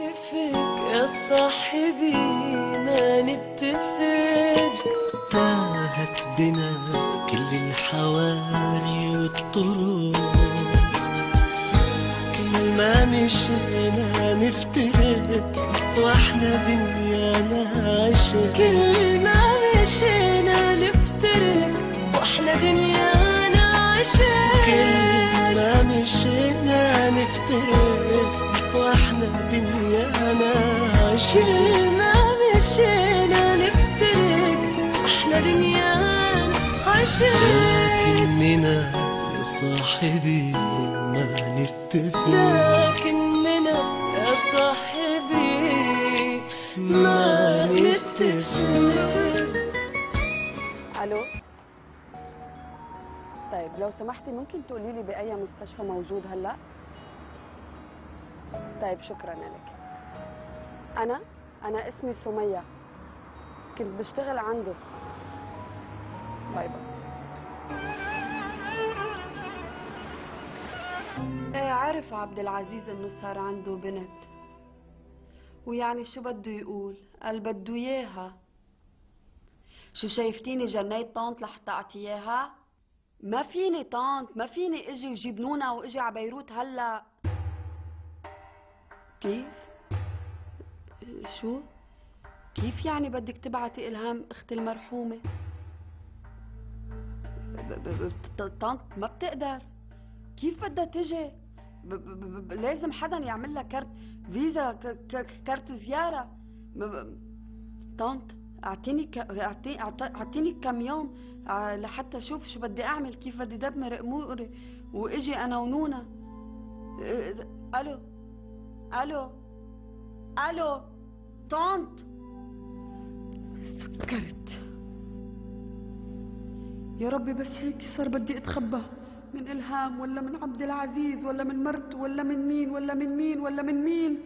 نتفق يا صاحبي ما نتفق. تاهت بنا كل الحواري والطرق، كل ما مشينا نفترق واحنا دنيانا عشق. كل ما مشينا نفترق واحنا دنيانا عشق. كل ما مشينا نفترق واحنا دنيانا عشق. كل ما مشينا نفترق واحنا دنيانا عشق. لكننا يا صاحبي ما نتفق. لكننا يا صاحبي ما نتفق. الو، طيب لو سمحتي ممكن تقولي لي بأي مستشفى موجود هلا؟ طيب شكرا لك. أنا اسمي سمية، كنت بشتغل عنده. باي باي. ايه عرف عبد العزيز انه صار عنده بنت، ويعني شو بده يقول؟ قال بده اياها. شو شايفتيني جنيت طنط لحتى اعطيها؟ ما فيني طنط، ما فيني اجي وجيب نونا واجي على بيروت هلا. كيف؟ شو؟ كيف يعني بدك تبعتي إلهام اختي المرحومة؟ طنط ما بتقدر. كيف بدها تجي؟ لازم حدا يعمل لها كارت فيزا، كارت زيارة. طنط اعطيني كم يوم لحتى اشوف شو بدي اعمل، كيف بدي دبر اموري واجي انا ونونا. الو الو الو طنط، سكرت. يا ربي بس هيك صار بدي اتخبى من إلهام ولا من عبد العزيز ولا من مرته ولا من مين ولا من مين ولا من مين.